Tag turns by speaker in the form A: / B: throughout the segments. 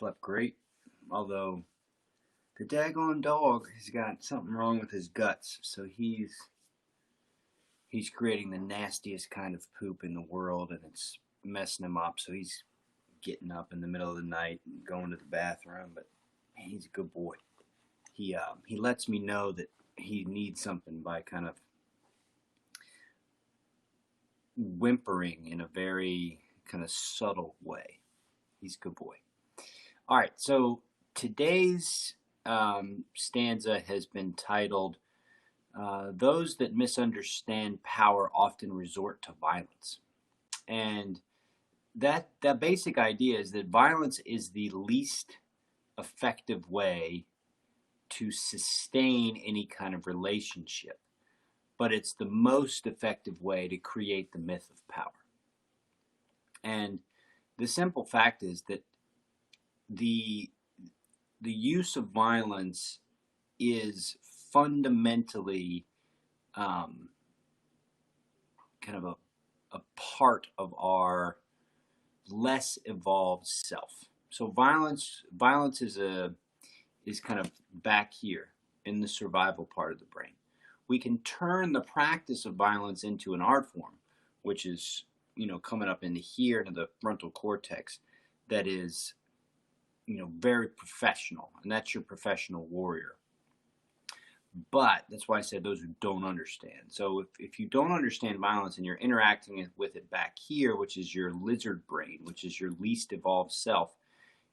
A: Slept great, although the daggone dog has got something wrong with his guts, so he's creating the nastiest kind of poop in the world, and it's messing him up. So he's getting up in the middle of the night and going to the bathroom. But man, he's a good boy. He lets me know that he needs something by kind of whimpering in a very kind of subtle way. He's a good boy. All right, so today's stanza has been titled, Those that misunderstand power often resort to violence. And that basic idea is that violence is the least effective way to sustain any kind of relationship, but it's the most effective way to create the myth of power. And the simple fact is that the use of violence is fundamentally kind of a part of our less evolved self. So violence is kind of back here in the survival part of the brain. We can turn the practice of violence into an art form, which is, coming up into here, into the frontal cortex, that is, very professional, and that's your professional warrior. But that's why I said those who don't understand. So if you don't understand violence and you're interacting with it back here, which is your lizard brain, which is your least evolved self,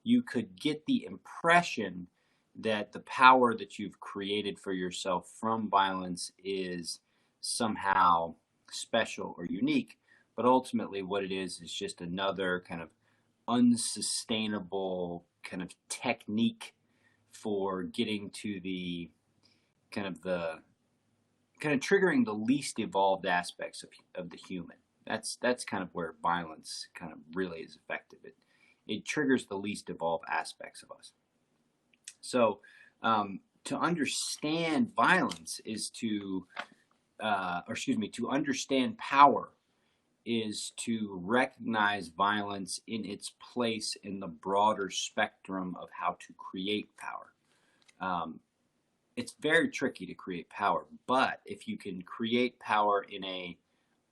A: you could get the impression that the power that you've created for yourself from violence is somehow special or unique. But ultimately what it is just another kind of unsustainable kind of technique for getting to the kind of triggering the least evolved aspects of the human. That's kind of where violence kind of really is effective. It triggers the least evolved aspects of us. So to understand violence is to understand power is to recognize violence in its place in the broader spectrum of how to create power. It's very tricky to create power, but if you can create power in a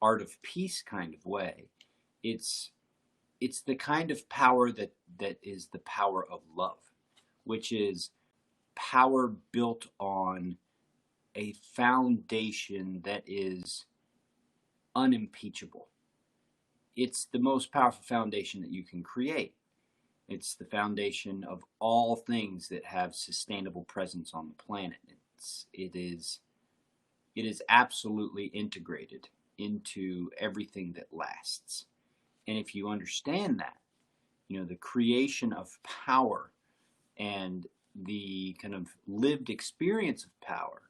A: art of peace kind of way, it's the kind of power that is the power of love, which is power built on a foundation that is unimpeachable. It's the most powerful foundation that you can create. It's the foundation of all things that have sustainable presence on the planet. It is absolutely integrated into everything that lasts. And if you understand that, the creation of power and the kind of lived experience of power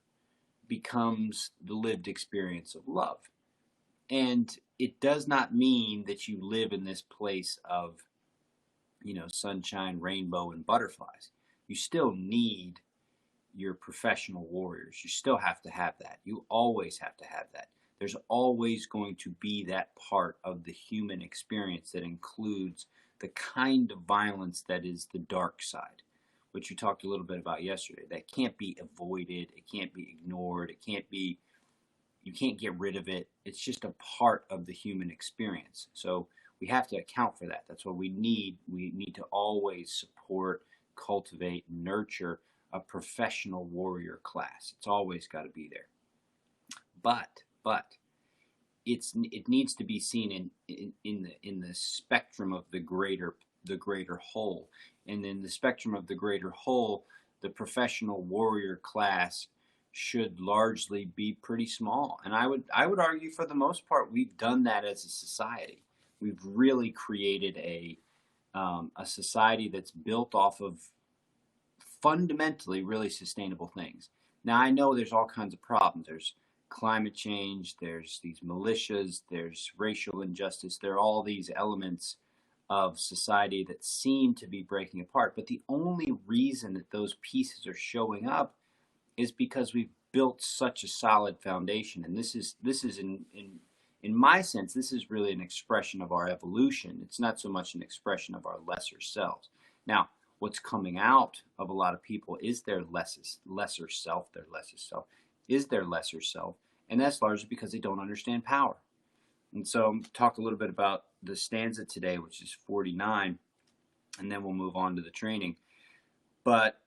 A: becomes the lived experience of love. And it does not mean that you live in this place of sunshine, rainbow, and butterflies. You still need your professional warriors. You still have to have that. You always have to have that. There's always going to be that part of the human experience that includes the kind of violence that is the dark side, which you talked a little bit about yesterday. That can't be avoided. It can't be ignored. You can't get rid of it. It's just a part of the human experience. So we have to account for that. That's what we need. We need to always support, cultivate, nurture a professional warrior class. It's always got to be there. But it needs to be seen in the spectrum of the greater whole. And in the spectrum of the greater whole, the professional warrior class should largely be pretty small. And I would argue for the most part we've done that as a society. We've really created a society that's built off of fundamentally really sustainable things. Now I know there's all kinds of problems. There's climate change, there's these militias, there's racial injustice, there are all these elements of society that seem to be breaking apart. But the only reason that those pieces are showing up is because we've built such a solid foundation. And this is in my sense, this is really an expression of our evolution. It's not so much an expression of our lesser selves. Now, what's coming out of a lot of people is their lesser self, and that's largely because they don't understand power. And so I'm talk a little bit about the stanza today, which is 49, and then we'll move on to the training. But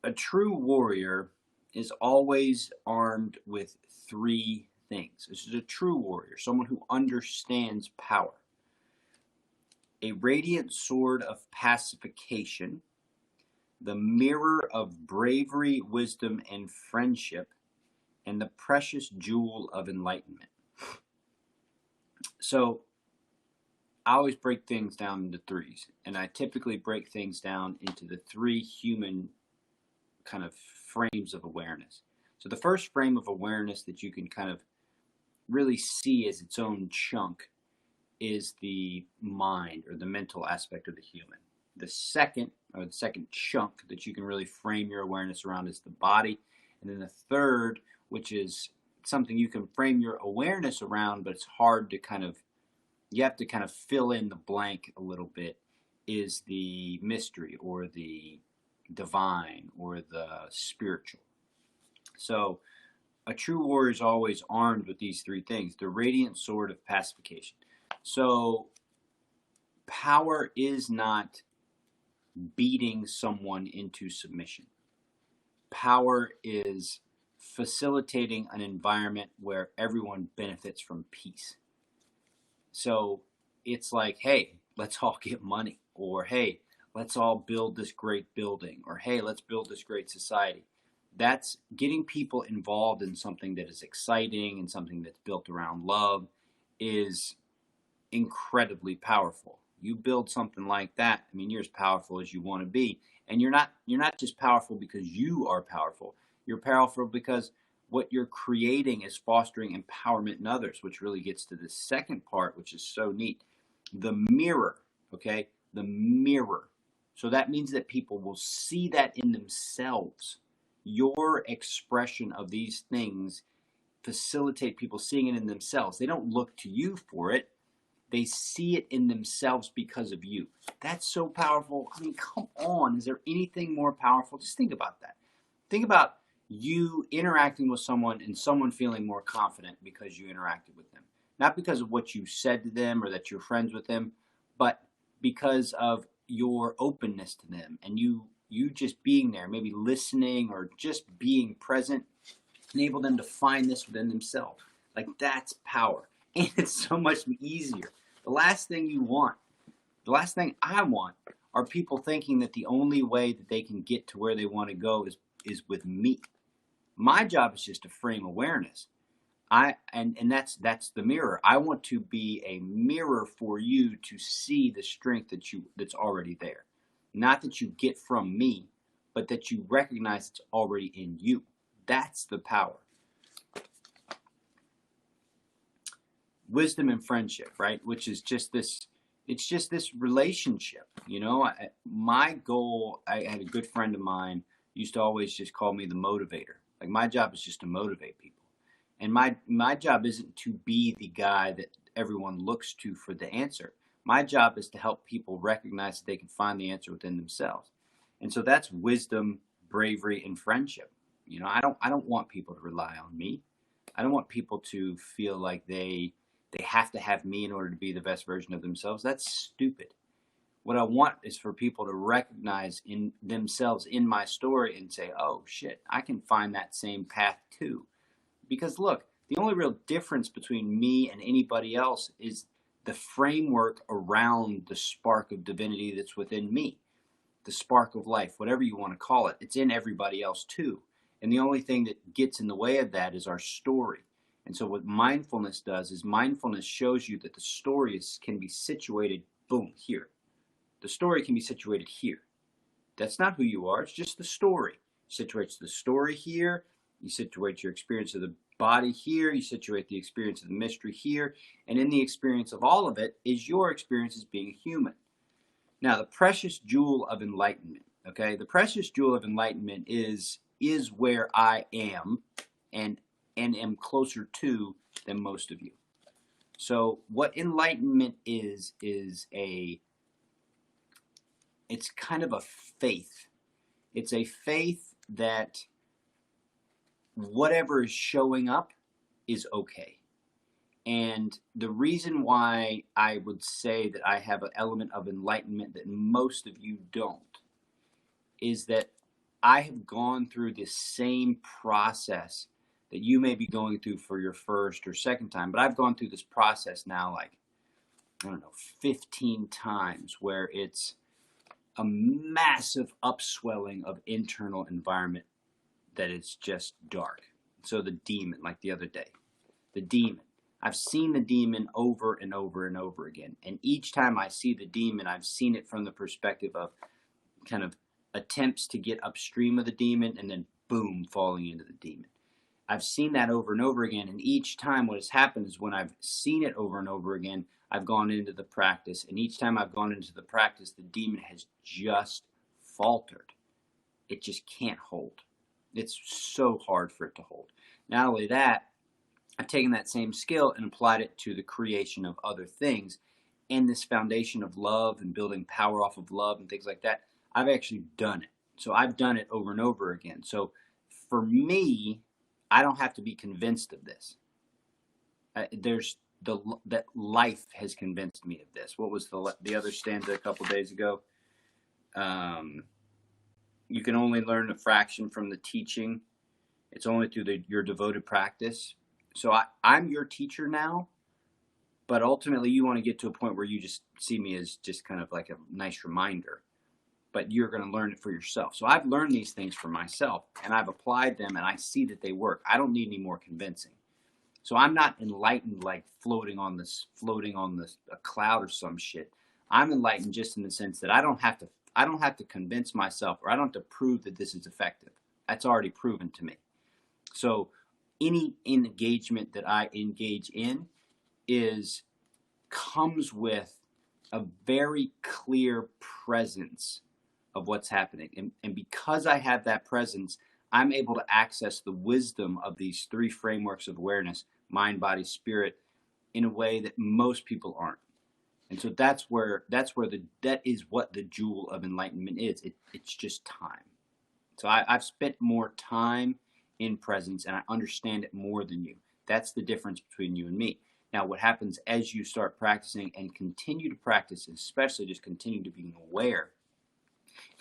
A: a true warrior is always armed with three things. This is a true warrior, someone who understands power. A radiant sword of pacification, the mirror of bravery, wisdom, and friendship, and the precious jewel of enlightenment. So I always break things down into threes, and I typically break things down into the three human kind of frames of awareness. So the first frame of awareness that you can kind of really see as its own chunk is the mind, or the mental aspect of the human. The second chunk that you can really frame your awareness around is the body. And then the third, which is something you can frame your awareness around, but it's hard to you have to kind of fill in the blank a little bit, is the mystery, or the divine, or the spiritual. So a true warrior is always armed with these three things: the radiant sword of pacification. So power is not beating someone into submission. Power is facilitating an environment where everyone benefits from peace. So it's like, hey, let's all get money, or hey, let's all build this great building, or hey, let's build this great society. That's getting people involved in something that is exciting and something that's built around love is incredibly powerful. You build something like that, I mean, you're as powerful as you want to be. And you're not just powerful because you are powerful. You're powerful because what you're creating is fostering empowerment in others, which really gets to the second part, which is so neat. The mirror, okay? The mirror. So that means that people will see that in themselves. Your expression of these things facilitate people seeing it in themselves. They don't look to you for it. They see it in themselves because of you. That's so powerful. I mean, come on. Is there anything more powerful? Just think about that. Think about you interacting with someone and someone feeling more confident because you interacted with them. Not because of what you said to them or that you're friends with them, but because of your openness to them and you just being there, maybe listening or just being present, enable them to find this within themselves. Like, that's power. And it's so much easier. The last thing I want are people thinking that the only way that they can get to where they want to go is with me. My job is just to frame awareness. And that's the mirror. I want to be a mirror for you to see the strength that's already there. Not that you get from me, but that you recognize it's already in you. That's the power. Wisdom and friendship, right? Which is just this, it's just this relationship, you know? My goal, I had a good friend of mine used to always just call me the motivator. Like, my job is just to motivate people. And my job isn't to be the guy that everyone looks to for the answer. My job is to help people recognize that they can find the answer within themselves. And so that's wisdom, bravery, and friendship. You know, I don't want people to rely on me. I don't want people to feel like they have to have me in order to be the best version of themselves. That's stupid. What I want is for people to recognize in themselves in my story and say, oh shit, I can find that same path too. Because look, the only real difference between me and anybody else is the framework around the spark of divinity that's within me. The spark of life, whatever you want to call it, it's in everybody else too. And the only thing that gets in the way of that is our story. And so what mindfulness does is mindfulness shows you that the story can be situated, boom, here. The story can be situated here. That's not who you are. It's just the story. You situate the story here. You situate your experience of the body here. You situate the experience of the mystery here. And in the experience of all of it is your experience as being a human. Now, the precious jewel of enlightenment, okay? The precious jewel of enlightenment is where I am and am closer to than most of you. So what enlightenment is it's kind of a faith. It's a faith that whatever is showing up is okay. And the reason why I would say that I have an element of enlightenment that most of you don't is that I have gone through this same process that you may be going through for your first or second time, but I've gone through this process now, like, I don't know, 15 times, where it's a massive upswelling of internal environment that is just dark. So the demon, like the other day, the demon. I've seen the demon over and over and over again. And each time I see the demon, I've seen it from the perspective of kind of attempts to get upstream of the demon and then boom, falling into the demon. I've seen that over and over again. And each time what has happened is when I've seen it over and over again, I've gone into the practice. And each time I've gone into the practice, the demon has just faltered. It just can't hold. It's so hard for it to hold. Not only that, I've taken that same skill and applied it to the creation of other things. And this foundation of love and building power off of love and things like that, I've actually done it. So I've done it over and over again. So for me, I don't have to be convinced of this. That life has convinced me of this. What was the other stanza a couple days ago? You can only learn a fraction from the teaching. It's only through your devoted practice. So I'm your teacher now, but ultimately you want to get to a point where you just see me as just kind of like a nice reminder, but you're going to learn it for yourself. So I've learned these things for myself and I've applied them and I see that they work. I don't need any more convincing. So I'm not enlightened like floating on a cloud or some shit. I'm enlightened just in the sense that I don't have to convince myself, or I don't have to prove that this is effective. That's already proven to me. So any engagement that I engage in comes with a very clear presence of what's happening. And because I have that presence, I'm able to access the wisdom of these three frameworks of awareness: mind, body, spirit, in a way that most people aren't. And so that is what the jewel of enlightenment is. It's just time. So I've spent more time in presence and I understand it more than you. That's the difference between you and me. Now, what happens as you start practicing and continue to practice, especially just continue to be aware,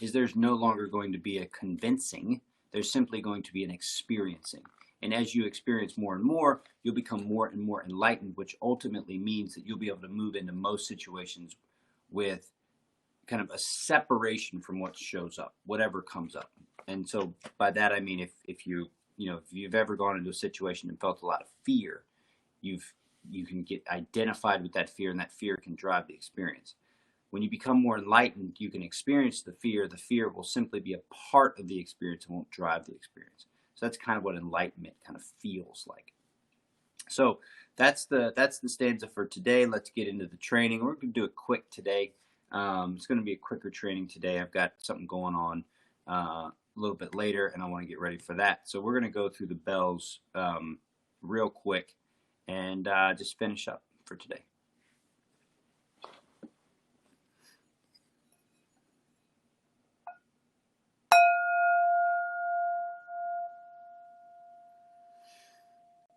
A: is there's no longer going to be a convincing. There's simply going to be an experiencing. And as you experience more and more, you'll become more and more enlightened, which ultimately means that you'll be able to move into most situations with kind of a separation from what shows up, whatever comes up. And so by that I mean if you've ever gone into a situation and felt a lot of fear, you can get identified with that fear, and that fear can drive the experience. When you become more enlightened, you can experience the fear. The fear will simply be a part of the experience and won't drive the experience. So that's kind of what enlightenment kind of feels like. So that's the stanza for today. Let's get into the training. We're going to do it quick today. It's going to be a quicker training today. I've got something going on a little bit later, and I want to get ready for that. So we're going to go through the bells real quick and just finish up for today.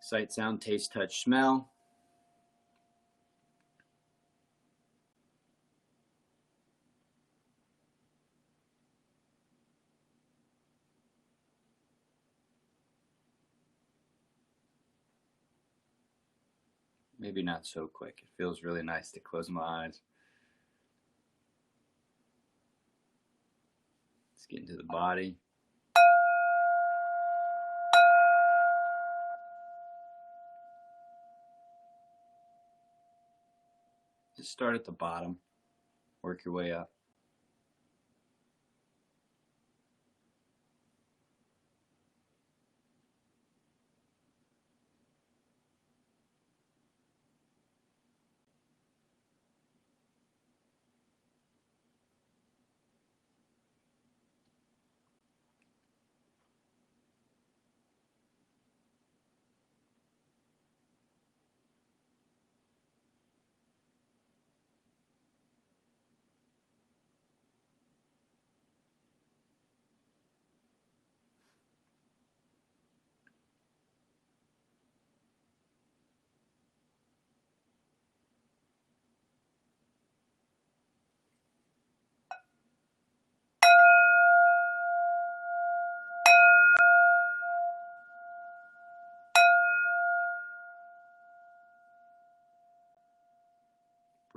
A: Sight, sound, taste, touch, smell. Maybe not so quick. It feels really nice to close my eyes. Let's get into the body. Just start at the bottom, work your way up.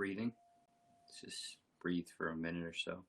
A: breathing. Let's just breathe for a minute or so.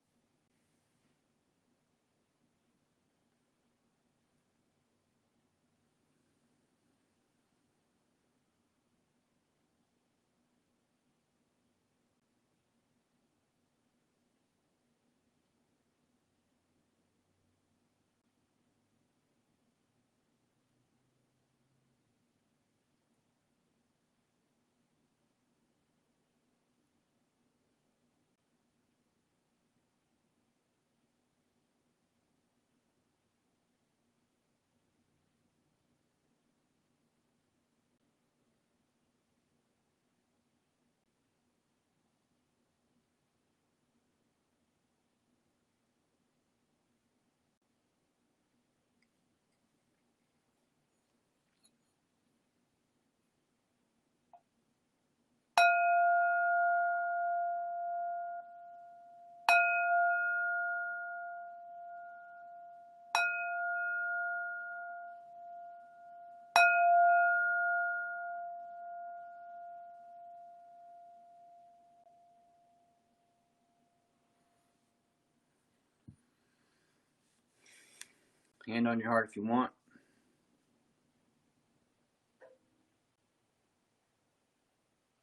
A: Hand on your heart if you want.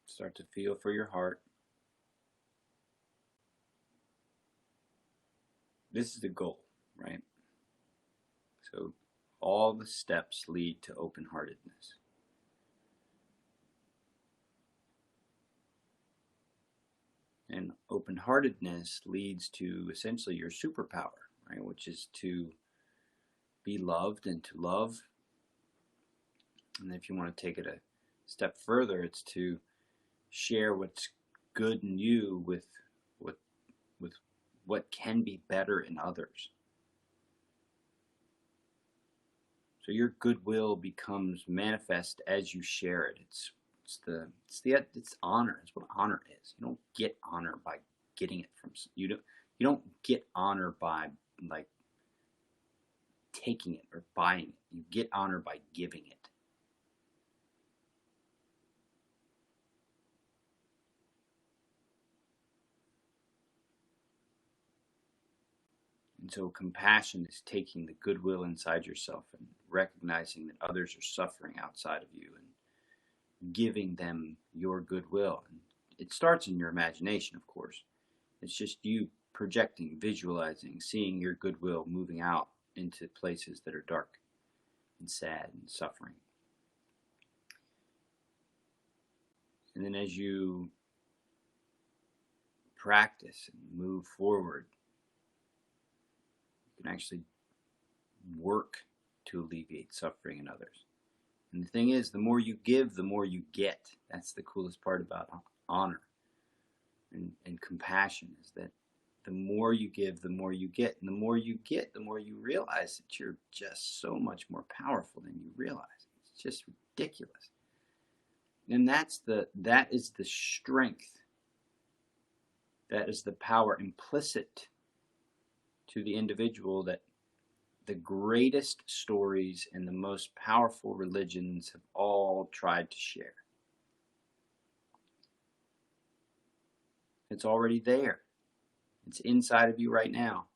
A: Start to feel for your heart. This is the goal, right? So all the steps lead to open-heartedness. And open-heartedness leads to essentially your superpower, right? Which is to be loved and to love. And if you want to take it a step further, it's to share what's good in you with what can be better in others. So your goodwill becomes manifest as you share it. It's honor. It's what honor is. You don't get honor by getting it from you. Don't get honor by like taking it or buying it. You get honor by giving it. And so compassion is taking the goodwill inside yourself and recognizing that others are suffering outside of you and giving them your goodwill. And it starts in your imagination, of course. It's just you projecting, visualizing, seeing your goodwill moving out into places that are dark and sad and suffering. And then as you practice and move forward, you can actually work to alleviate suffering in others. And the thing is, the more you give, the more you get. That's the coolest part about honor and compassion, is that the more you give, the more you get. And the more you get, the more you realize that you're just so much more powerful than you realize. It's just ridiculous. And that is the strength. That is the power implicit to the individual that the greatest stories and the most powerful religions have all tried to share. It's already there. It's inside of you right now.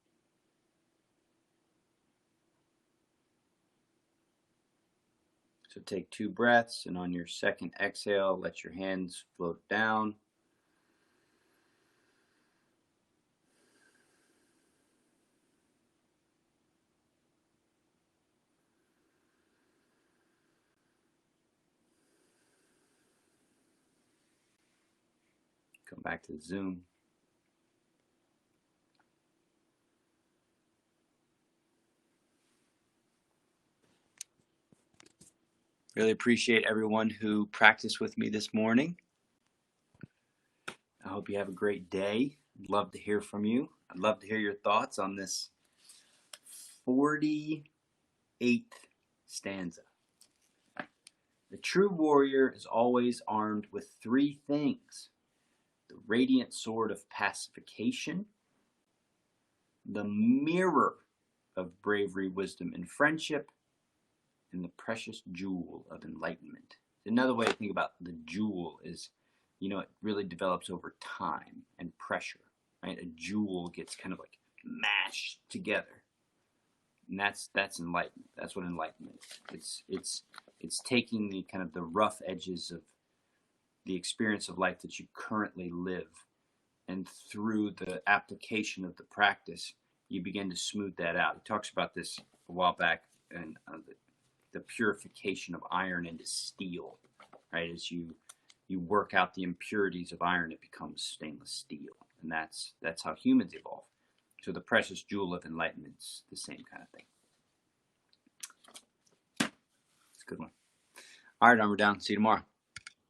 A: So take 2 breaths, and on your second exhale, let your hands float down. Come back to Zoom. Really appreciate everyone who practiced with me this morning. I hope you have a great day. I'd love to hear from you. I'd love to hear your thoughts on this 48th stanza. The true warrior is always armed with 3 things: the radiant sword of pacification, the mirror of bravery, wisdom, and friendship, and the precious jewel of enlightenment. Another way to think about the jewel is it really develops over time and pressure, right? A jewel gets kind of like mashed together, and that's enlightenment. That's what enlightenment is. It's taking the kind of the rough edges of the experience of life that you currently live, and through the application of the practice, you begin to smooth that out. He talks about this a while back, and the purification of iron into steel, right? As you work out the impurities of iron, it becomes stainless steel, and that's how humans evolve. So the precious jewel of enlightenment's the same kind of thing. It's a good one. All right, we're down. See you tomorrow.